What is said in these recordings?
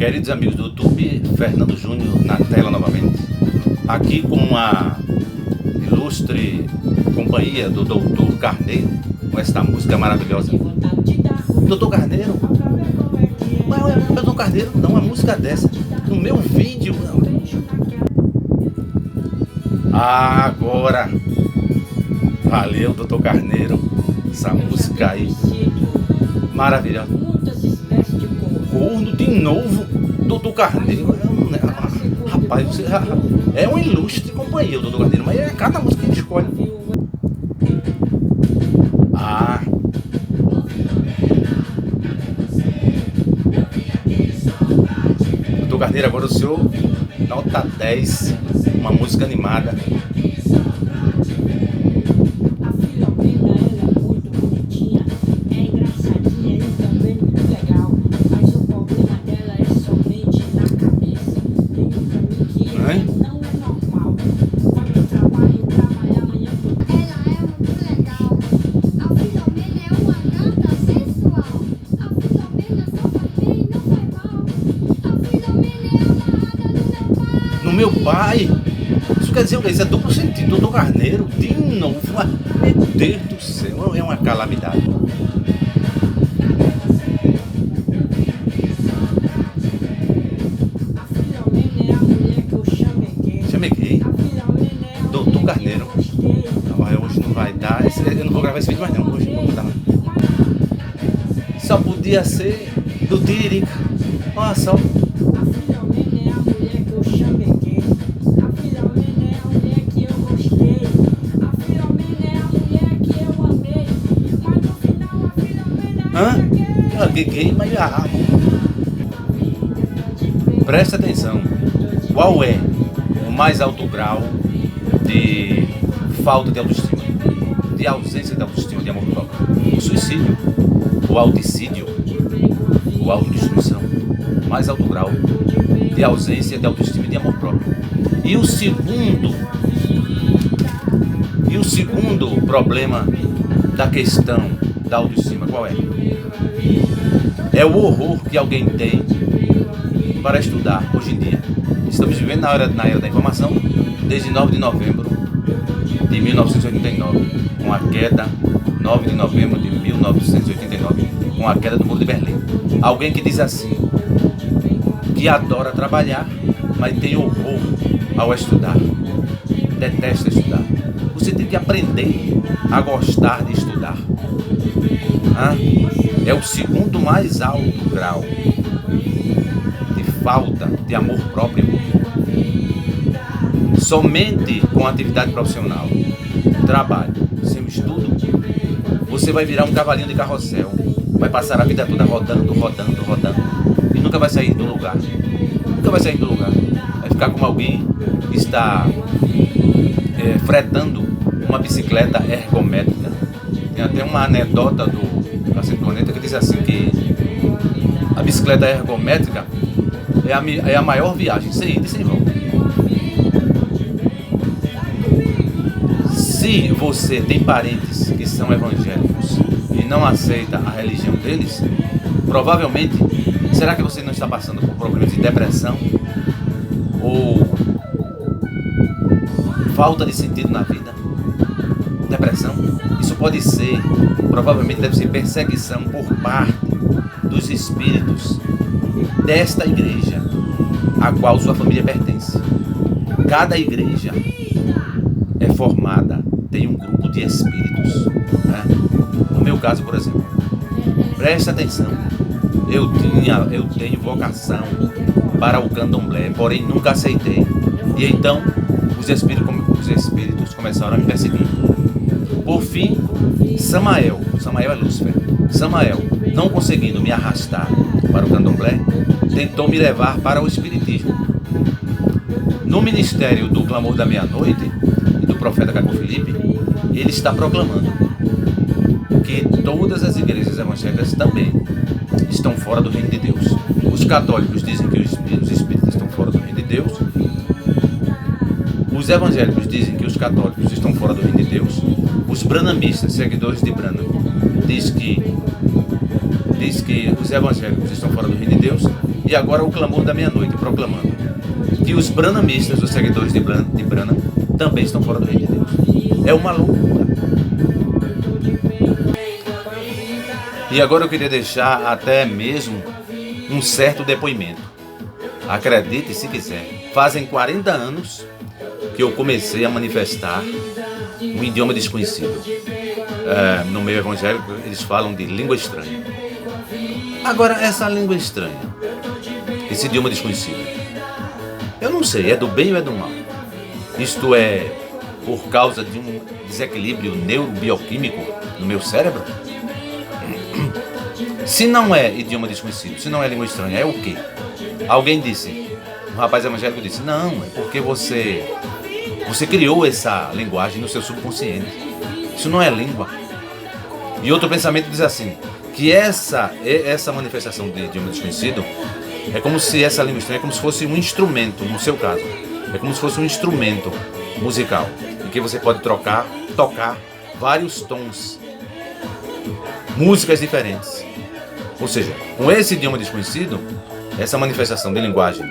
Queridos amigos do YouTube, Fernando Júnior na tela novamente, aqui com a ilustre companhia do Dr. Carneiro, com esta música maravilhosa. Dr. Carneiro? Não é o Dr. Carneiro, não, uma música dessa, no meu vídeo. Agora, valeu Dr. Carneiro, essa música aí, maravilhosa. Corno de novo, Dr. Carneiro, rapaz, você é um ilustre companhia, o Dr. Carneiro, mas é cada música que ele escolhe. Dr. Carneiro, agora o senhor, nota 10, uma música animada. No meu pai, isso quer dizer o que? Isso é duplo sentido. Dr. Carneiro, de novo, meu Deus do céu, é uma calamidade. Chameguei, Dr. Carneiro. Hoje não vai dar, eu não vou gravar esse vídeo mais não, hoje não vou dar. Só podia ser do Tiririca, olha só. Gay, mas presta atenção, qual é o mais alto grau de falta de autoestima, de ausência de autoestima, de amor próprio? O suicídio, o auticídio, ou autodestruição. Mais alto grau de ausência de autoestima e de amor próprio. E o segundo problema da questão da autoestima, qual é? É o horror que alguém tem para estudar hoje em dia. Estamos vivendo na era da informação desde 9 de novembro de 1989, com a queda, 9 de novembro de 1989, com a queda do Muro de Berlim. Alguém que diz assim, que adora trabalhar, mas tem horror ao estudar, detesta estudar. Você tem que aprender a gostar de estudar. É o segundo mais alto grau de falta de amor próprio. Somente com atividade profissional, trabalho, sem estudo, você vai virar um cavalinho de carrossel, vai passar a vida toda rodando e nunca vai sair do lugar. Nunca vai sair do lugar. Vai ficar como alguém que está fretando uma bicicleta ergométrica. Tem até uma anedota do Cacete Planeta que diz assim que a bicicleta ergométrica é a maior viagem, sem ida e sem volta. Se você tem parentes que são evangélicos e não aceita a religião deles, provavelmente, será que você não está passando por problemas de depressão ou falta de sentido na vida? Depressão? Isso pode ser, provavelmente deve ser perseguição por parte dos espíritos desta igreja a qual sua família pertence. Cada igreja é formada, tem um grupo de espíritos, né? No meu caso, por exemplo, presta atenção, eu tenho vocação para o candomblé, porém nunca aceitei. E então os espíritos começaram a me perseguir. Por fim, Samael é Lúcifer, Samael, não conseguindo me arrastar para o candomblé, tentou me levar para o espiritismo. No ministério do Clamor da Meia-Noite e do profeta Caco Felipe, ele está proclamando que todas as igrejas evangélicas também estão fora do reino de Deus. Os católicos dizem que os espíritas estão fora do reino de Deus. Os evangélicos dizem que os católicos estão fora do reino de Deus. Os branamistas, seguidores de Branham, diz que os evangélicos estão fora do reino de Deus, e agora o clamor da meia-noite proclamando que os branamistas, os seguidores de Branham, também estão fora do reino de Deus. É uma loucura. E agora eu queria deixar até mesmo um certo depoimento. Acredite se quiser, fazem 40 anos que eu comecei a manifestar um idioma desconhecido. No meio evangélico eles falam de língua estranha. Agora, essa língua estranha, esse idioma desconhecido, eu não sei, é do bem ou é do mal? Isto é por causa de um desequilíbrio neurobioquímico no meu cérebro? Se não é idioma desconhecido, se não é língua estranha, é o quê? Alguém disse, um rapaz evangélico disse, não, é porque você criou essa linguagem no seu subconsciente. Isso não é língua. E outro pensamento diz assim, que essa manifestação de idioma desconhecido é como se essa língua estranha é como se fosse um instrumento, no seu caso. É como se fosse um instrumento musical, em que você pode tocar vários tons, músicas diferentes. Ou seja, com esse idioma desconhecido, essa manifestação de linguagem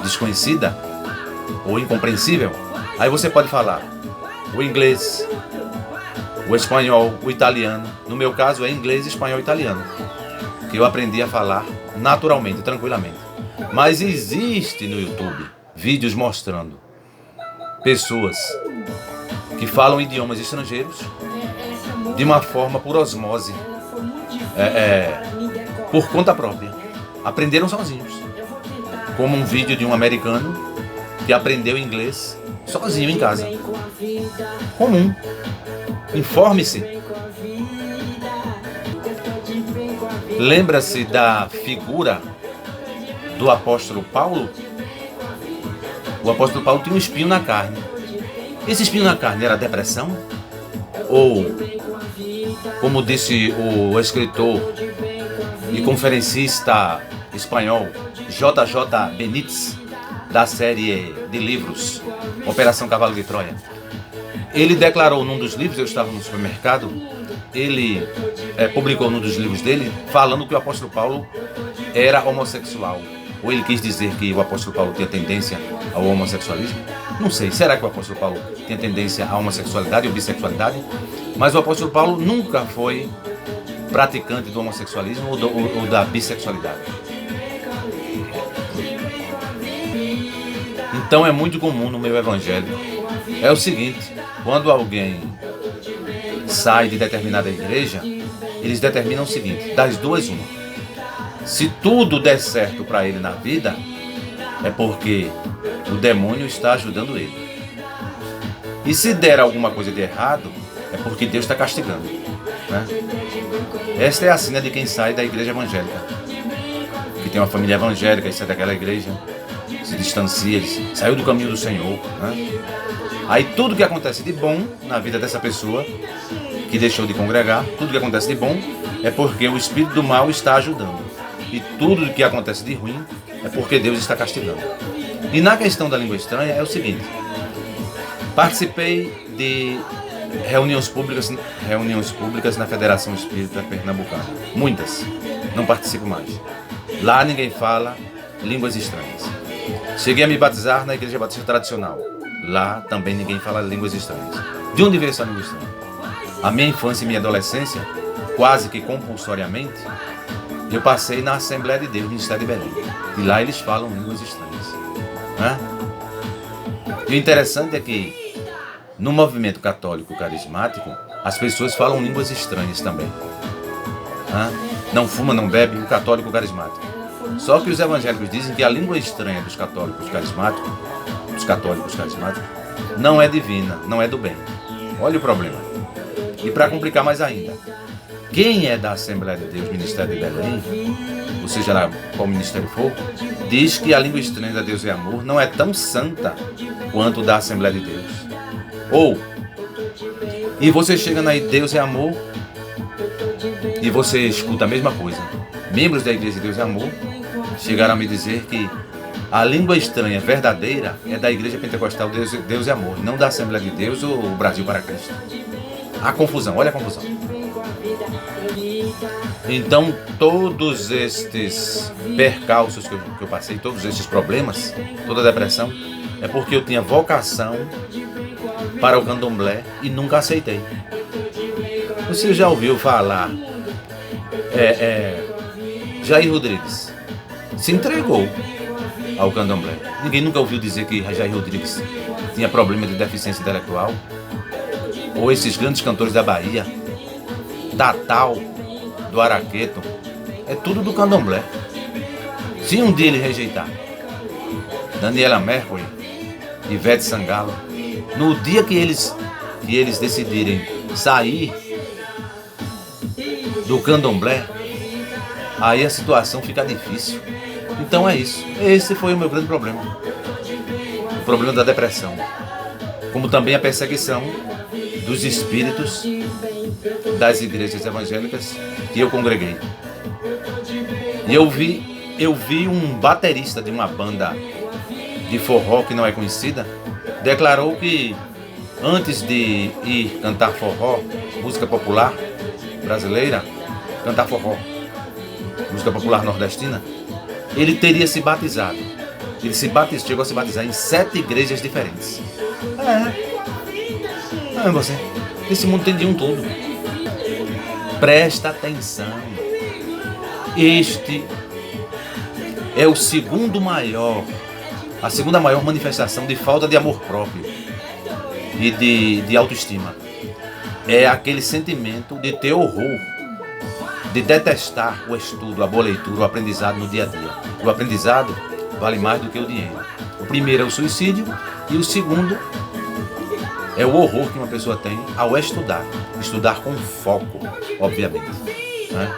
desconhecida ou incompreensível, aí você pode falar o inglês, o espanhol, o italiano. No meu caso é inglês, espanhol e italiano, que eu aprendi a falar naturalmente, tranquilamente. Mas existe no YouTube vídeos mostrando pessoas que falam idiomas estrangeiros de uma forma por osmose, por conta própria. Aprenderam sozinhos. Como um vídeo de um americano que aprendeu inglês sozinho em casa. Comum. Informe-se. Lembra-se da figura do apóstolo Paulo? O apóstolo Paulo tinha um espinho na carne. Esse espinho na carne era depressão? Ou, como disse o escritor e conferencista espanhol J.J. Benítez, da série de livros Operação Cavalo de Troia, ele declarou num dos livros, eu estava no supermercado, ele publicou num dos livros dele, falando que o apóstolo Paulo era homossexual. Ou ele quis dizer que o apóstolo Paulo tinha tendência ao homossexualismo? Não sei, será que o apóstolo Paulo tinha tendência à homossexualidade ou bissexualidade? Mas o apóstolo Paulo nunca foi praticante do homossexualismo ou da bissexualidade. Então é muito comum no meio evangélico. É o seguinte, quando alguém sai de determinada igreja, eles determinam o seguinte, das duas uma. Se tudo der certo para ele na vida, é porque o demônio está ajudando ele. E se der alguma coisa de errado, é porque Deus está castigando, né? Esta é a sina de quem sai da igreja evangélica. Que tem uma família evangélica e sai daquela igreja, se distancia, ele saiu do caminho do Senhor, né? Aí tudo que acontece de bom na vida dessa pessoa que deixou de congregar, tudo que acontece de bom é porque o espírito do mal está ajudando. E tudo que acontece de ruim é porque Deus está castigando. E na questão da língua estranha é o seguinte, participei de reuniões públicas na Federação Espírita Pernambucana. Muitas. Não participo mais. Lá ninguém fala línguas estranhas. Cheguei a me batizar na Igreja Batista Tradicional. Lá também ninguém fala línguas estranhas. De onde veio essa língua estranha? A minha infância e minha adolescência, quase que compulsoriamente, eu passei na Assembleia de Deus, no Ministério de Belém. E lá eles falam línguas estranhas, né? E o interessante é que no movimento católico carismático, as pessoas falam línguas estranhas também, né? Não fuma, não bebe, o católico carismático. Só que os evangélicos dizem que a língua estranha dos católicos carismáticos, não é divina, não é do bem. Olha o problema. E para complicar mais ainda, quem é da Assembleia de Deus, Ministério de Belém, ou seja lá qual ministério for, diz que a língua estranha da Deus é Amor não é tão santa quanto da Assembleia de Deus. E você chega na Deus é Amor e você escuta a mesma coisa. Membros da Igreja de Deus é Amor chegaram a me dizer que a língua estranha verdadeira é da Igreja Pentecostal Deus é Amor, não da Assembleia de Deus ou Brasil para Cristo. A confusão, olha a confusão. Então, todos estes percalços que eu passei, todos estes problemas, toda a depressão, é porque eu tinha vocação para o candomblé e nunca aceitei. Você já ouviu falar? Jair Rodrigues se entregou ao candomblé. Ninguém nunca ouviu dizer que Jair Rodrigues tinha problema de deficiência intelectual. Ou esses grandes cantores da Bahia, Tatal, do Araqueto, é tudo do candomblé. Se um dia ele rejeitar Daniela Mercury, Ivete Sangalo, no dia que eles decidirem sair do candomblé, aí a situação fica difícil. Então é isso. Esse foi o meu grande problema. O problema da depressão. Como também a perseguição dos espíritos das igrejas evangélicas que eu congreguei. E eu vi um baterista de uma banda de forró que não é conhecida, declarou que antes de ir cantar forró, música popular brasileira, cantar forró, música popular nordestina, ele teria se batizado. Ele chegou a se batizar em 7 igrejas diferentes. Você, esse mundo tem de um tudo. Presta atenção. Este é a segunda maior manifestação de falta de amor próprio e de autoestima. É aquele sentimento de ter horror, de detestar o estudo, a boa leitura, o aprendizado no dia a dia. O aprendizado vale mais do que o dinheiro. O primeiro é o suicídio e o segundo é o horror que uma pessoa tem ao estudar. Estudar com foco, obviamente. Né?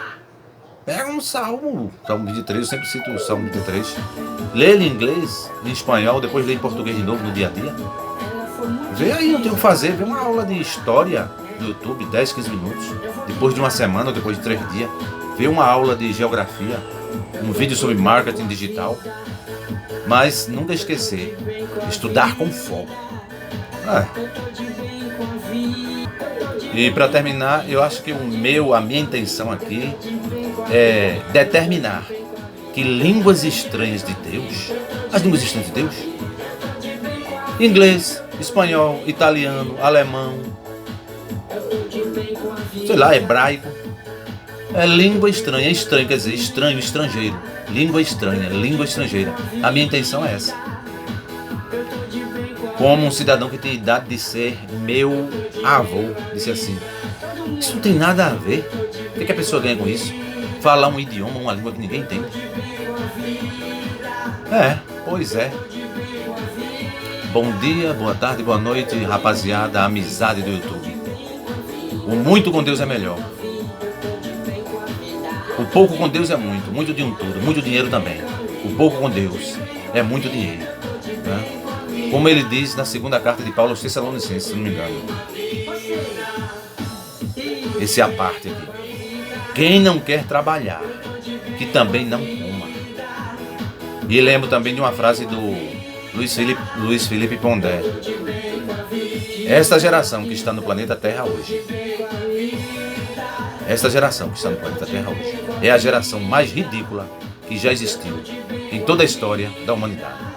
Pega um salmo 23, eu sempre cito o Salmo 23. Lê ele em inglês, em espanhol, depois lê em português de novo no dia a dia. Vê aí, não tem o que fazer, vê uma aula de história no YouTube, 10, 15 minutos. Depois de uma semana ou depois de 3 dias, vê uma aula de geografia, um vídeo sobre marketing digital. Mas nunca esquecer, estudar com foco. E para terminar, eu acho que a minha intenção aqui é determinar que línguas estranhas de Deus, as línguas estranhas de Deus, inglês, espanhol, italiano, alemão, sei lá, hebraico, é língua estranha, estranho quer dizer estranho, estrangeiro, língua estranha, língua estrangeira. A minha intenção é essa. Como um cidadão que tem idade de ser meu avô, disse assim, isso não tem nada a ver. O que a pessoa ganha com isso? Falar um idioma, uma língua que ninguém entende. Pois é. Bom dia, boa tarde, boa noite, rapaziada, amizade do YouTube. O muito com Deus é melhor. O pouco com Deus é muito, muito de um tudo, muito dinheiro também. O pouco com Deus é muito dinheiro. Né? Como ele diz na segunda carta de Paulo aos Tessalonicenses, se não me engano. Esse é a parte aqui. Quem não quer trabalhar, que também não coma. E lembro também de uma frase do Luiz Felipe Pondé. Esta geração que está no planeta Terra hoje, é a geração mais ridícula que já existiu em toda a história da humanidade.